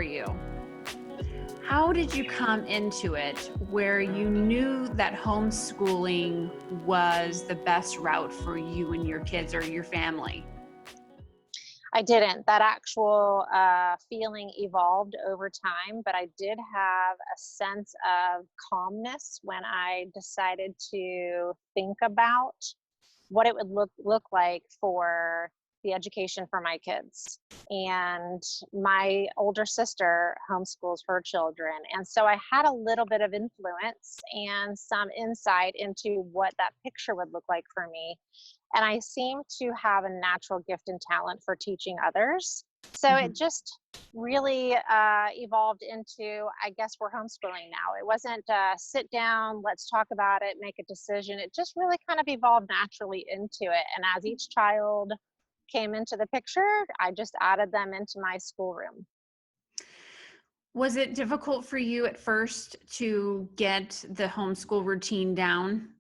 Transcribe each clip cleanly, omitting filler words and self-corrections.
for you. How did you come into it where you knew that homeschooling was the best route for you and your kids or your family? I didn't. That actual feeling evolved over time, but I did have a sense of calmness when I decided to think about what it would look like for the education for my kids. And my older sister homeschools her children. And so I had a little bit of influence and some insight into what that picture would look like for me. And I seem to have a natural gift and talent for teaching others. So it Mhm. just really evolved into, I guess we're homeschooling now. It wasn't sit down, let's talk about it, make a decision. It just really kind of evolved naturally into it. And as each child came into the picture, I just added them into my schoolroom. Was it difficult for you at first to get the homeschool routine down?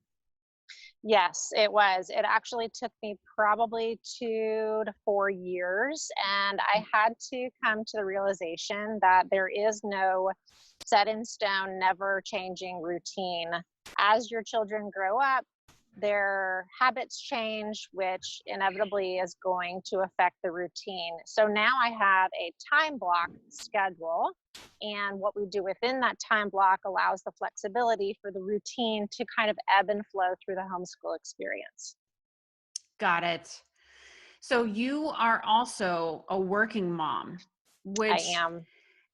Yes, it was. It actually took me probably 2 to 4 years, and I had to come to the realization that there is no set in stone, never changing routine. As your children grow up, their habits change, which inevitably is going to affect the routine. So now I have a time block schedule, and what we do within that time block allows the flexibility for the routine to kind of ebb and flow through the homeschool experience. Got it. So you are also a working mom, I which am.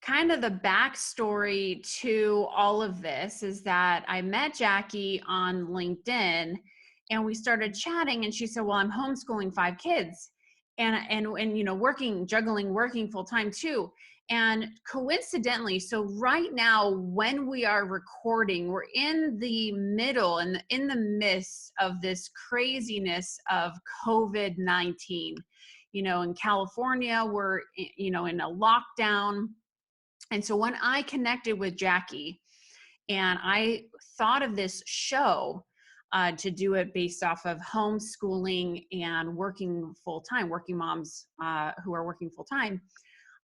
kind of the backstory to all of this is that I met Jackie on LinkedIn and we started chatting and she said, well, I'm homeschooling 5 kids and juggling working full time too. And coincidentally, so right now when we are recording, we're in the middle and in the midst of this craziness of COVID-19. In California, we're in a lockdown. And so when I connected with Jackie and I thought of this show to do it based off of homeschooling and working full time, working moms who are working full time,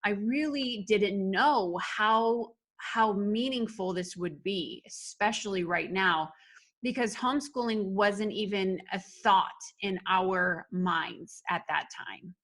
I really didn't know how meaningful this would be, especially right now, because homeschooling wasn't even a thought in our minds at that time.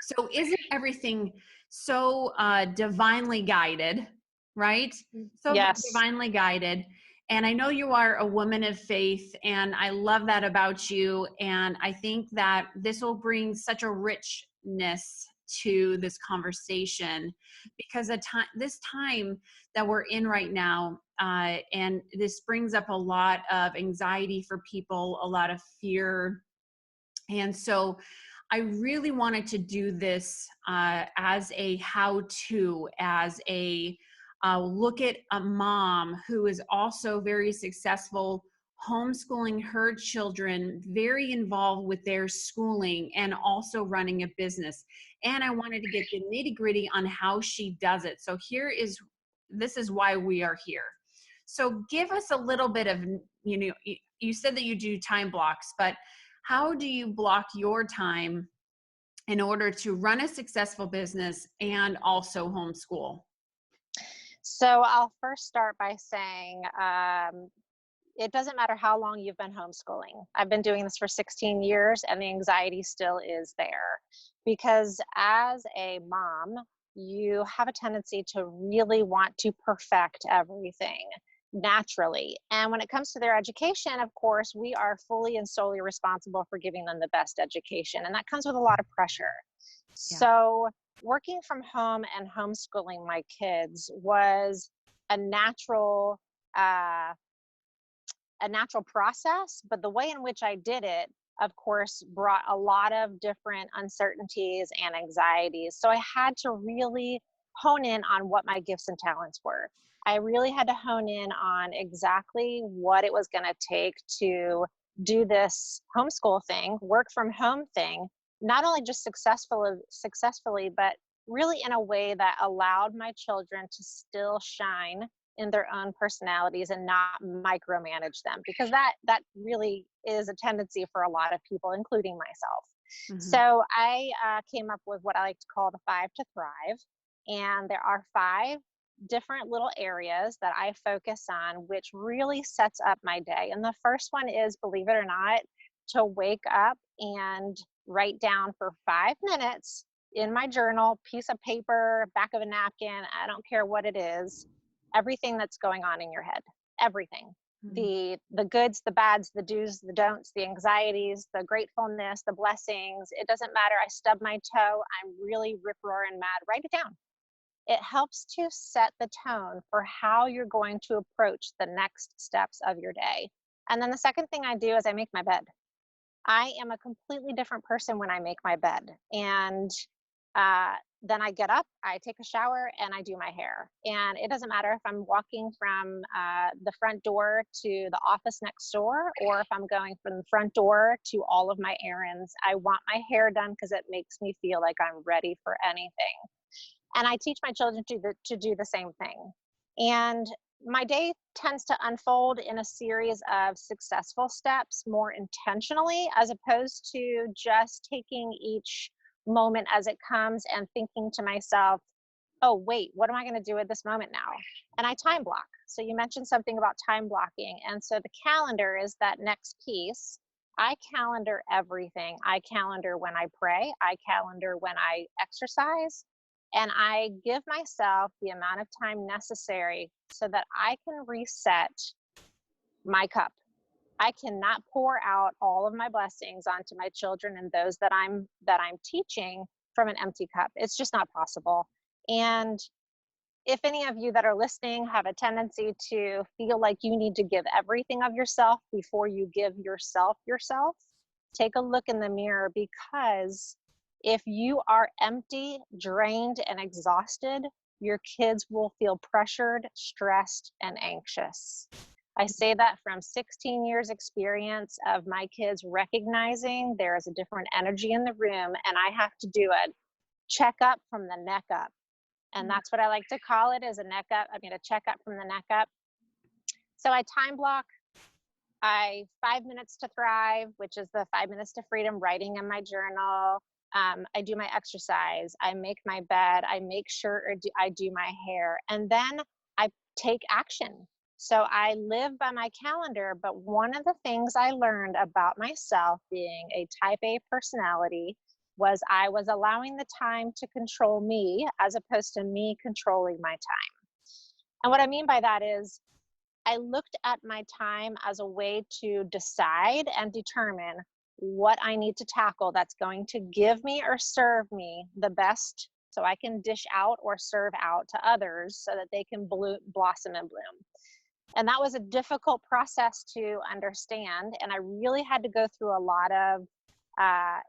So isn't everything so divinely guided, right? So Yes. divinely guided. And I know you are a woman of faith, and I love that about you. And I think that this will bring such a richness to this conversation because this time that we're in right now, and this brings up a lot of anxiety for people, a lot of fear. And so I really wanted to do this as a how-to, as a look at a mom who is also very successful homeschooling her children, very involved with their schooling and also running a business. And I wanted to get the nitty-gritty on how she does it. So this is why we are here. So give us a little bit of, you said that you do time blocks, but how do you block your time in order to run a successful business and also homeschool? So I'll first start by saying it doesn't matter how long you've been homeschooling. I've been doing this for 16 years and the anxiety still is there because as a mom, you have a tendency to really want to perfect everything naturally. And when it comes to their education, of course, we are fully and solely responsible for giving them the best education. And that comes with a lot of pressure. Yeah. So working from home and homeschooling my kids was a natural uh, a natural process, but the way in which I did it, of course, brought a lot of different uncertainties and anxieties. So I had to really hone in on what my gifts and talents were. I really had to hone in on exactly what it was going to take to do this homeschool thing, work from home thing, not only just successfully, but really in a way that allowed my children to still shine in their own personalities and not micromanage them, because that really is a tendency for a lot of people, including myself. Mhm. So I came up with what I like to call the 5 to Thrive. And there are 5 different little areas that I focus on, which really sets up my day. And the first one is, believe it or not, to wake up and write down for 5 minutes in my journal, piece of paper, back of a napkin, I don't care what it is, everything that's going on in your head, everything. Mm. The goods, the bads, the do's, the don'ts, the anxieties, the gratefulness, the blessings. It doesn't matter. I stub my toe. I'm really rip roaring mad. Write it down. It helps to set the tone for how you're going to approach the next steps of your day. And then the second thing I do is I make my bed. I am a completely different person when I make my bed. And then I get up, I take a shower, and I do my hair. And it doesn't matter if I'm walking from the front door to the office next door, or if I'm going from the front door to all of my errands. I want my hair done because it makes me feel like I'm ready for anything. And I teach my children to do the same thing. And my day tends to unfold in a series of successful steps more intentionally, as opposed to just taking each moment as it comes and thinking to myself, oh, wait, what am I going to do at this moment now? And I time block. So you mentioned something about time blocking. And so the calendar is that next piece. I calendar everything. I calendar when I pray, I calendar when I exercise, and I give myself the amount of time necessary so that I can reset my cup. I cannot pour out all of my blessings onto my children and those that I'm teaching from an empty cup. It's just not possible. And if any of you that are listening have a tendency to feel like you need to give everything of yourself before you give yourself, take a look in the mirror, because if you are empty, drained, and exhausted, your kids will feel pressured, stressed, and anxious. I say that from 16 years experience of my kids recognizing there is a different energy in the room, and I have to do a check up from the neck up. And that's what I like to call it, is a neck up. I'm going to check up from the neck up. So I time block. 5 minutes to thrive, which is the 5 minutes to freedom, writing in my journal. I do my exercise. I make my bed. I make sure I do my hair. And then I take action. So I live by my calendar. But one of the things I learned about myself, being a type A personality, was I was allowing the time to control me as opposed to me controlling my time. And what I mean by that is, I looked at my time as a way to decide and determine what I need to tackle that's going to give me or serve me the best, so I can dish out or serve out to others so that they can blossom and bloom. And that was a difficult process to understand. And I really had to go through a lot of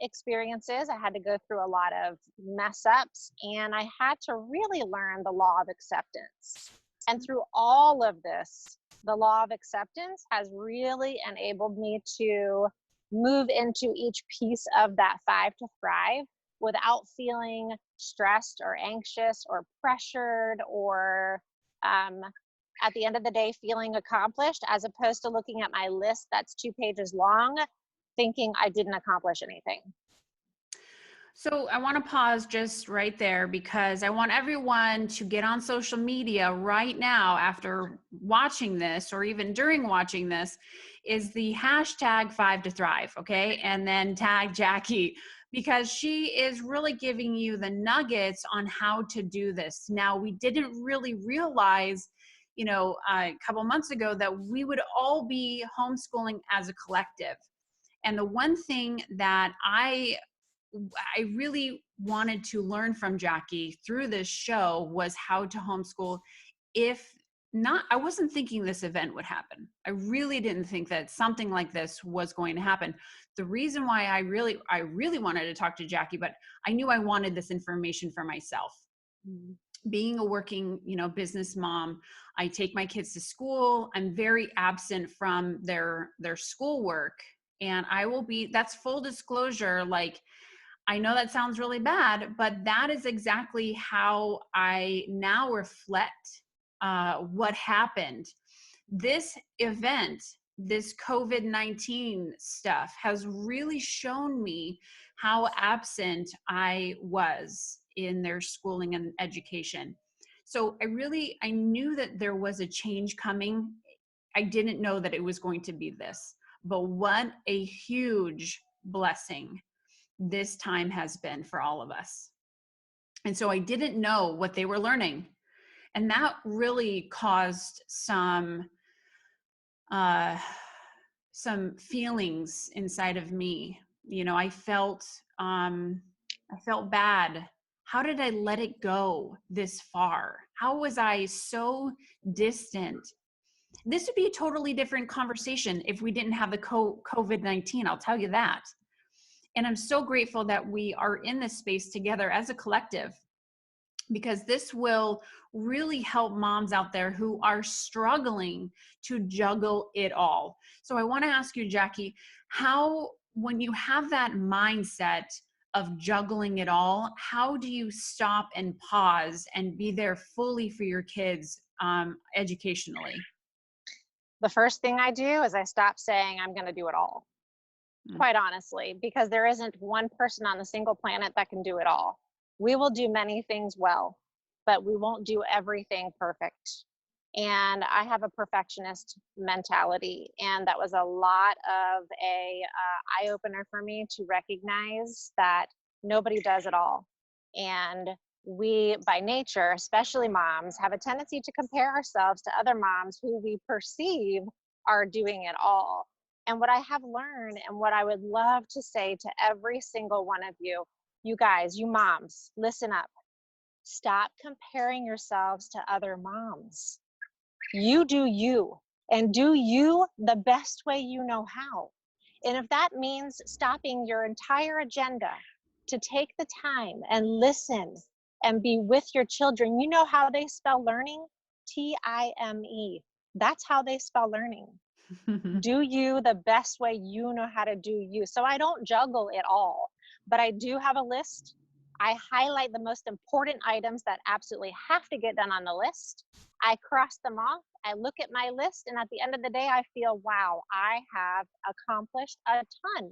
experiences. I had to go through a lot of mess ups, and I had to really learn the law of acceptance. And through all of this, the law of acceptance has really enabled me to move into each piece of that 5 to thrive without feeling stressed or anxious or pressured, or at the end of the day feeling accomplished, as opposed to looking at my list that's 2 pages long thinking I didn't accomplish anything. So I want to pause just right there, because I want everyone to get on social media right now after watching this, or even during watching this, is the hashtag 5 to thrive. Okay. And then tag Jackie, because she is really giving you the nuggets on how to do this. Now, we didn't really realize, a couple months ago, that we would all be homeschooling as a collective. And the one thing that I really wanted to learn from Jackie through this show was how to homeschool. If not, I wasn't thinking this event would happen. I really didn't think that something like this was going to happen. The reason why I really wanted to talk to Jackie, but I knew I wanted this information for myself. Being a working, business mom, I take my kids to school. I'm very absent from their schoolwork, and that's full disclosure. Like, I know that sounds really bad, but that is exactly how I now reflect what happened. This event, this COVID-19 stuff, has really shown me how absent I was. in their schooling and education. So I knew that there was a change coming. I didn't know that it was going to be this, but what a huge blessing this time has been for all of us. And so I didn't know what they were learning. And that really caused uh, some feelings inside of me. You know, I felt bad. How did I let it go this far? How was I so distant? This would be a totally different conversation if we didn't have the COVID-19, I'll tell you that. And I'm so grateful that we are in this space together as a collective, because this will really help moms out there who are struggling to juggle it all. So I want to ask you, Jackie, how, when you have that mindset of juggling it all, how do you stop and pause and be there fully for your kids educationally? The first thing I do is I stop saying I'm going to do it all, quite honestly, because there isn't one person on the single planet that can do it all. We will do many things well, but we won't do everything perfect. And I have a perfectionist mentality, and that was a lot of a eye-opener for me to recognize that nobody does it all. And we, by nature, especially moms, have a tendency to compare ourselves to other moms who we perceive are doing it all. And what I have learned, and what I would love to say to every single one of you, you guys, you moms, listen up. Stop comparing yourselves to other moms. You do you, and do you the best way you know how. And if that means stopping your entire agenda to take the time and listen and be with your children, you know how they spell learning? T-I-M-E. That's how they spell learning. Do you the best way you know how to do you. So I don't juggle it all, but I do have a list. I highlight the most important items that absolutely have to get done on the list. I cross them off. I look at my list, and at the end of the day, I feel, wow, I have accomplished a ton.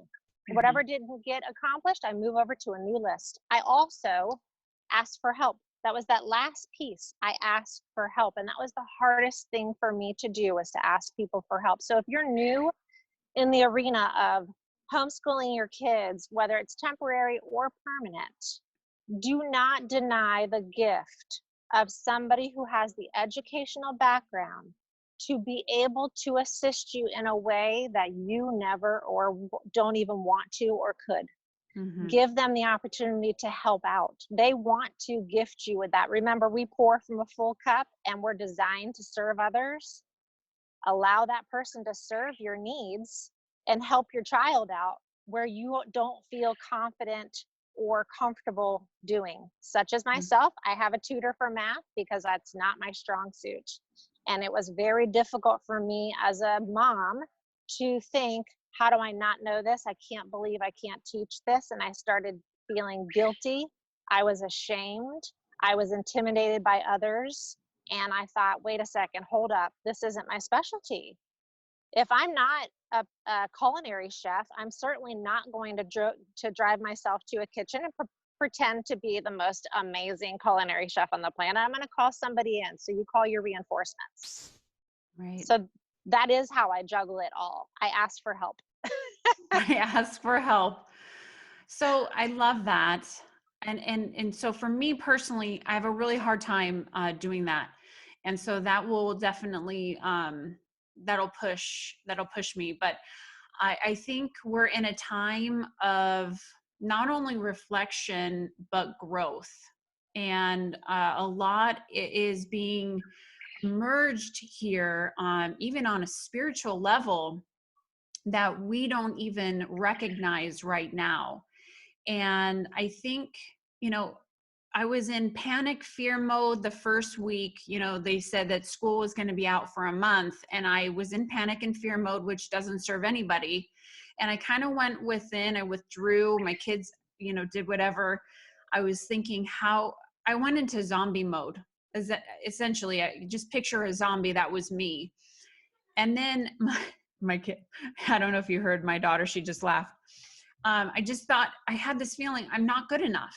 Whatever didn't get accomplished, I move over to a new list. I also ask for help. That was that last piece. I asked for help, and that was the hardest thing for me to do, was to ask people for help. So if you're new in the arena of homeschooling your kids, whether it's temporary or permanent, do not deny the gift of somebody who has the educational background to be able to assist you in a way that you never or don't even want to or could. Give them the opportunity to help out. They want to gift you with that. Remember, we pour from a full cup, and we're designed to serve others. Allow that person to serve your needs and help your child out where you don't feel confident or comfortable doing. Such as myself, I have a tutor for math because that's not my strong suit. And it was very difficult for me as a mom to think, how do I not know this? I can't believe I can't teach this. And I started feeling guilty. I was ashamed. I was intimidated by others. And I thought, wait a second, hold up. This isn't my specialty. If I'm not a culinary chef, I'm certainly not going to drive myself to a kitchen and pretend to be the most amazing culinary chef on the planet. I'm going to call somebody in. So you call your reinforcements. Right. So that is how I juggle it all. I ask for help. I ask for help. So I love that. And so for me personally, I have a really hard time doing that. And so that will definitely, that'll push me. But I think we're in a time of not only reflection, but growth. And a lot is being merged here, even on a spiritual level, that we don't even recognize right now. And I think, you know, I was in panic fear mode the first week. You know, they said that school was going to be out for a month, and I was in panic and fear mode, which doesn't serve anybody. And I kind of went within, I withdrew. My kids, you know, did whatever. I was thinking how I went into zombie mode. Essentially, I just picture a zombie. That was me. And then my kid, I don't know if you heard my daughter, she just laughed. I just thought, I had this feeling I'm not good enough.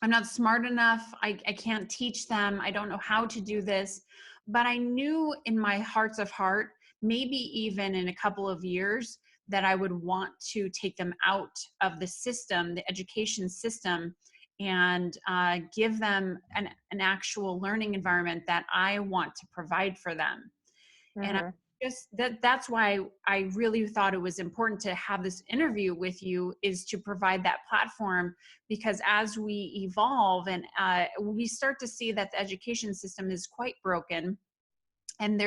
I'm not smart enough. I can't teach them. I don't know how to do this. But I knew in my hearts of heart, maybe even in a couple of years, that I would want to take them out of the system, the education system, and give them an actual learning environment that I want to provide for them. And I Hmm. just that's why I really thought it was important to have this interview with you, is to provide that platform, because as we evolve and we start to see that the education system is quite broken, and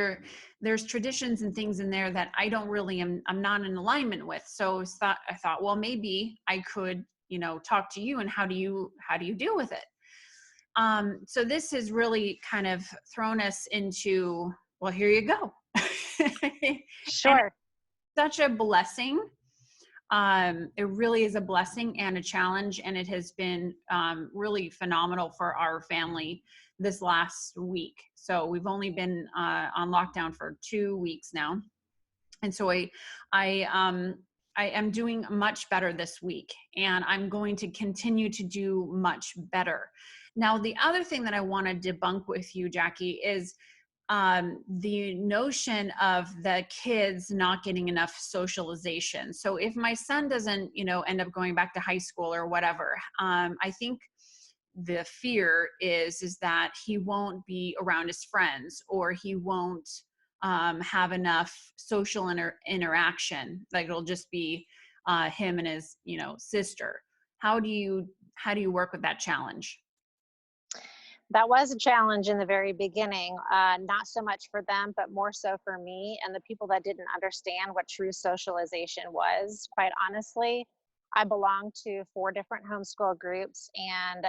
there's traditions and things in there that I don't really I'm not in alignment with. So I thought, well, maybe I could, talk to you, and how do you deal with it? So this has really kind of thrown us into, well, here you go. And Sure. such a blessing. It really is a blessing and a challenge, and it has been really phenomenal for our family this last week. So we've only been on lockdown for 2 weeks now, and so I am doing much better this week, and I'm going to continue to do much better. Now, the other thing that I want to debunk with you, Jackie, is the notion of the kids not getting enough socialization. So if my son doesn't, end up going back to high school or whatever, I think the fear is that he won't be around his friends, or he won't have enough social interaction. Like, it'll just be him and his, sister. How do you work with that challenge? That was a challenge in the very beginning, not so much for them, but more so for me and the people that didn't understand what true socialization was. Quite honestly, I belong to 4 different homeschool groups, and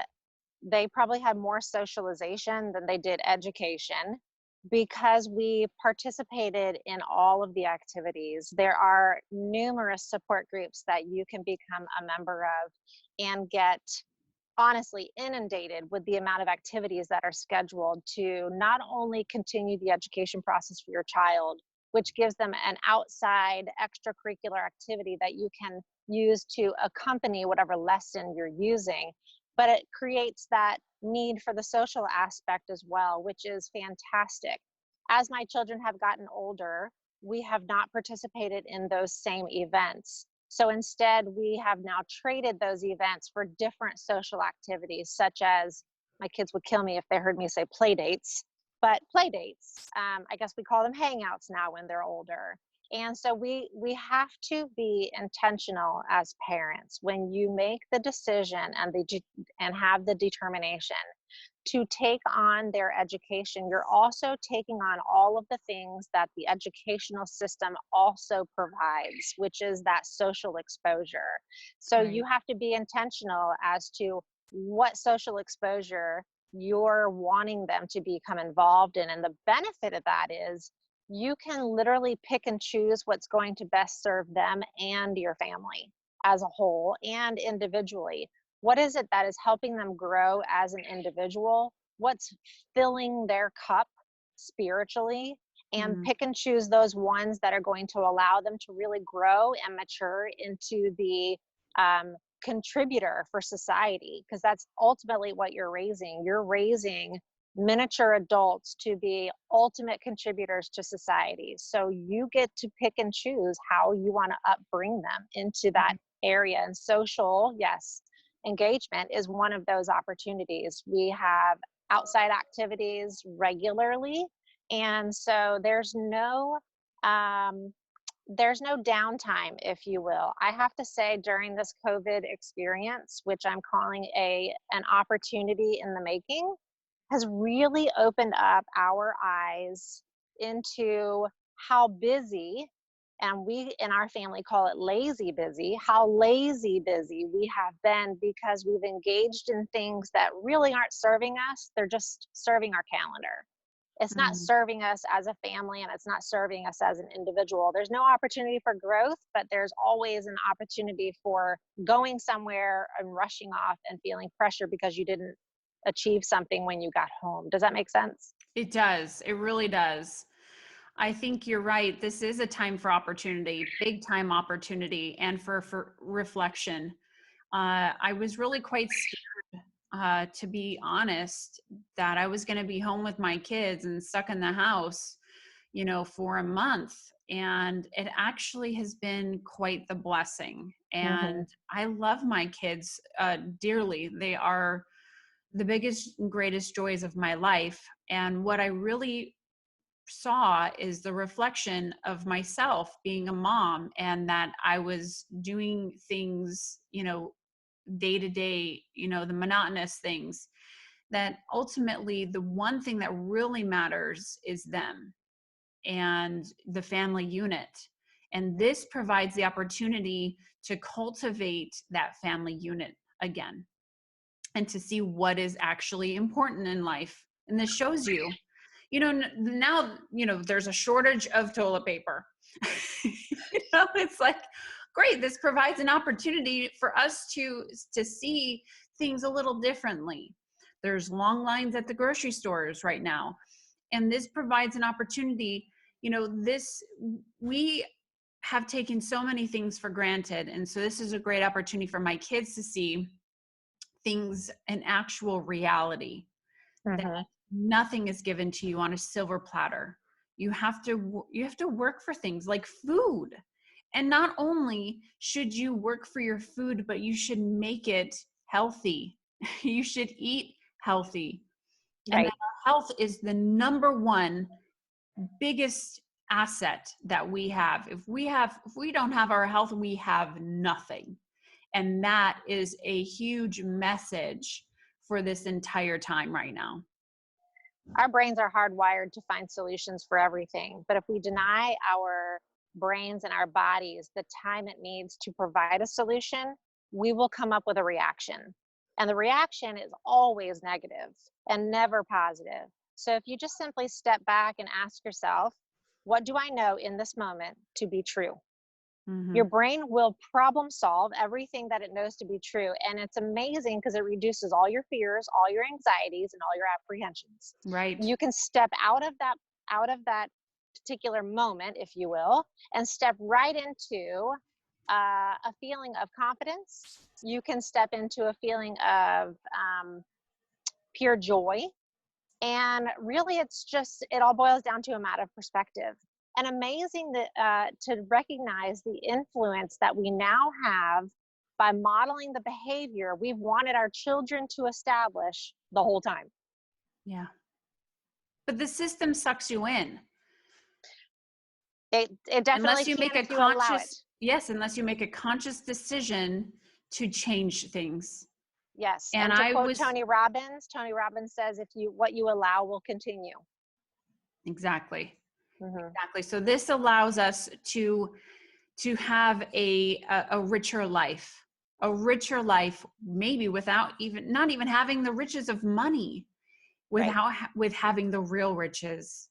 they probably had more socialization than they did education, because we participated in all of the activities. There are numerous support groups that you can become a member of and get honestly inundated with the amount of activities that are scheduled to not only continue the education process for your child, which gives them an outside extracurricular activity that you can use to accompany whatever lesson you're using, but it creates that need for the social aspect as well, which is fantastic. As my children have gotten older, we have not participated in those same events. So instead, we have now traded those events for different social activities, such as, my kids would kill me if they heard me say play dates, but play dates. I guess we call them hangouts now when they're older. And so we have to be intentional as parents. When you make the decision and have the determination to take on their education, you're also taking on all of the things that the educational system also provides, which is that social exposure. So you Right. have to be intentional as to what social exposure you're wanting them to become involved in. And the benefit of that is you can literally pick and choose what's going to best serve them and your family as a whole and individually. What is it that is helping them grow as an individual? What's filling their cup spiritually? And Mhm. pick and choose those ones that are going to allow them to really grow and mature into the contributor for society, because that's ultimately what you're raising. You're raising miniature adults to be ultimate contributors to society. So you get to pick and choose how you want to upbring them into that Right. area. And social, yes, engagement is one of those opportunities. We have outside activities regularly, and so um, there's no downtime, if you will. I have to say, during this COVID experience, which I'm calling an opportunity in the making, has really opened up our eyes into how busy, and we in our family call it lazy busy, how lazy busy we have been, because we've engaged in things that really aren't serving us. They're just serving our calendar. It's not Mhm. serving us as a family, and it's not serving us as an individual. There's no opportunity for growth, but there's always an opportunity for going somewhere and rushing off and feeling pressure because you didn't achieve something when you got home. Does that make sense? It does. It really does. I think you're right. This is a time for opportunity, big time opportunity, and for reflection. I was really quite scared to be honest, that I was going to be home with my kids and stuck in the house, for a month. And it actually has been quite the blessing. Mm-hmm. And I love my kids dearly. They are the biggest and greatest joys of my life. And what I really saw is the reflection of myself being a mom, and that I was doing things, day to day, the monotonous things, that ultimately the one thing that really matters is them and the family unit. And this provides the opportunity to cultivate that family unit again and to see what is actually important in life. And this shows you, now, there's a shortage of toilet paper. It's like, great, this provides an opportunity for us to see things a little differently. There's long lines at the grocery stores right now. And this provides an opportunity, we have taken so many things for granted. And so this is a great opportunity for my kids to see things in actual reality, that Mm-hmm. nothing is given to you on a silver platter. You have to work for things like food. And not only should you work for your food, but you should make it healthy. You should eat healthy. And that Right. our health is the number one biggest asset that we have. If we don't have our health, we have nothing. And that is a huge message for this entire time right now. Our brains are hardwired to find solutions for everything. But if we deny our brains and our bodies the time it needs to provide a solution, we will come up with a reaction. And the reaction is always negative and never positive. So if you just simply step back and ask yourself, what do I know in this moment to be true? Mm-hmm. Your brain will problem solve everything that it knows to be true. And it's amazing because it reduces all your fears, all your anxieties, and all your apprehensions. Right. You can step out of that particular moment, if you will, and step right into a feeling of confidence. You can step into a feeling of pure joy. And really, it all boils down to a matter of perspective. And amazing that to recognize the influence that we now have by modeling the behavior we've wanted our children to establish the whole time. Yeah. But the system sucks you in. It definitely Unless you can make a if you allow it. unless you make a conscious decision to change things. Yes. And And to I quote was Tony Robbins says, what you allow will continue. exactly. Mm-hmm. Exactly. So this allows us to have a richer life, maybe without not even having the riches of money, Right. with having the real riches.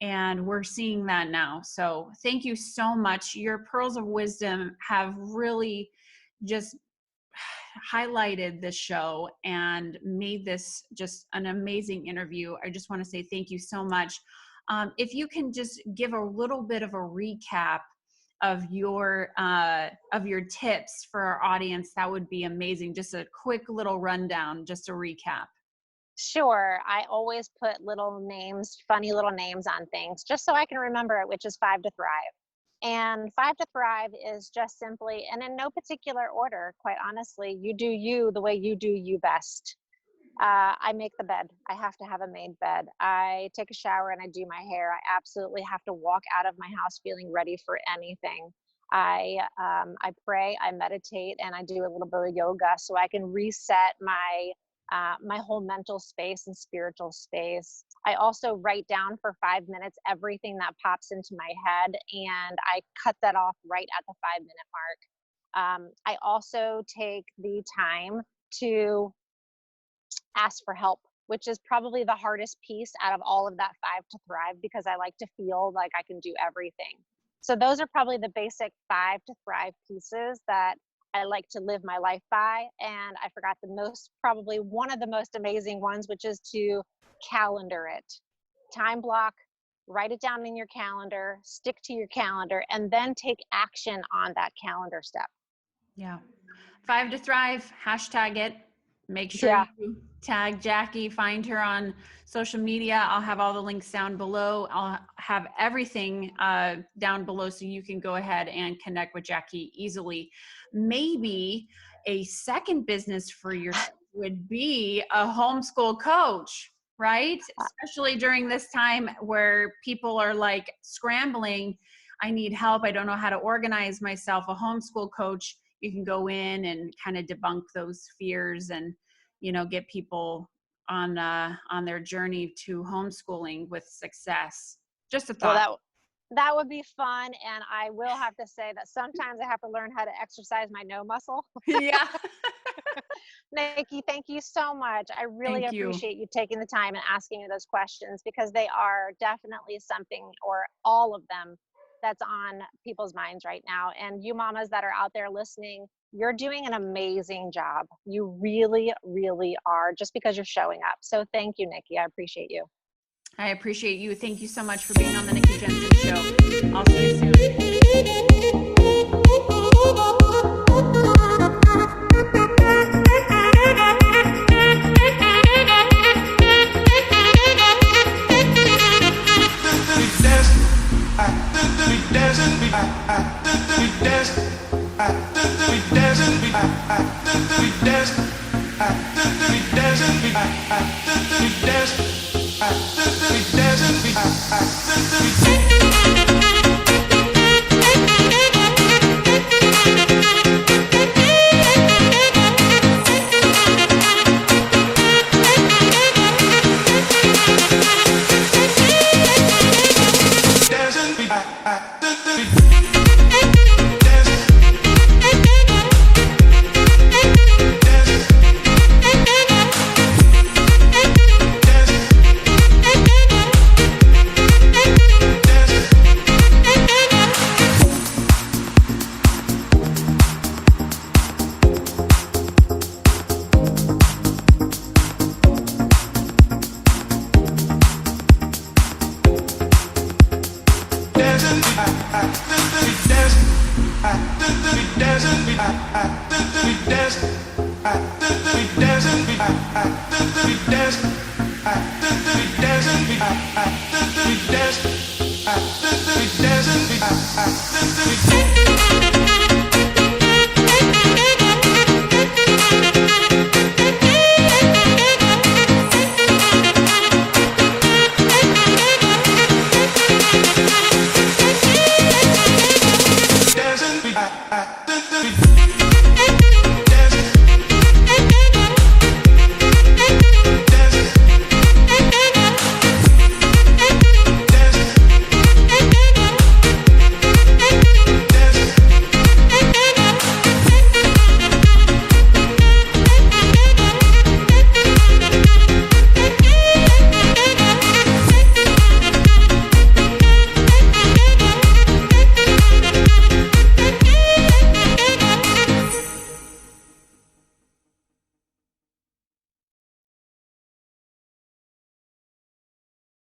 And we're seeing that now. So thank you so much. Your pearls of wisdom have really just highlighted this show and made this just an amazing interview. I just want to say thank you so much. If you can just give a little bit of a recap of your tips for our audience, that would be amazing. Just a quick little rundown, just a recap. Sure. I always put funny little names on things, just so I can remember it, which is 5 to Thrive. And 5 to Thrive is just simply, and in no particular order, quite honestly, you do you the way you do you best. I make the bed. I have to have a made bed. I take a shower and I do my hair. I absolutely have to walk out of my house feeling ready for anything. I pray, I meditate, and I do a little bit of yoga so I can reset my whole mental space and spiritual space. I also write down for 5 minutes everything that pops into my head, and I cut that off right at the 5 minute mark. I also take the time to ask for help, which is probably the hardest piece out of all of that 5 to Thrive, because I like to feel like I can do everything. So those are probably the basic 5 to Thrive pieces that I like to live my life by. And I forgot probably one of the most amazing ones, which is to calendar it. Time block, write it down in your calendar, stick to your calendar, and then take action on that calendar step. Yeah. 5 to Thrive, hashtag it. Make sure you tag Jackie, find her on social media. I'll have all the links down below. I'll have everything down below so you can go ahead and connect with Jackie easily. Maybe a second business for yourself would be a homeschool coach, right? Especially during this time where people are like scrambling. I need help. I don't know how to organize myself. A homeschool coach, you can go in and kind of debunk those fears and, you know, get people on their journey to homeschooling with success. Just a thought. Well, that would be fun. And I will have to say that sometimes I have to learn how to exercise my no muscle. Yeah. Nikki, thank you so much. I really appreciate you taking the time and asking me those questions, because they are definitely something, or all of them, that's on people's minds right now. And you mamas that are out there listening, you're doing an amazing job. You really, really are, just because you're showing up. So thank you, Nikki. I appreciate you. I appreciate you. Thank you so much for being on the Nikki Jensen Show. I'll see you soon. We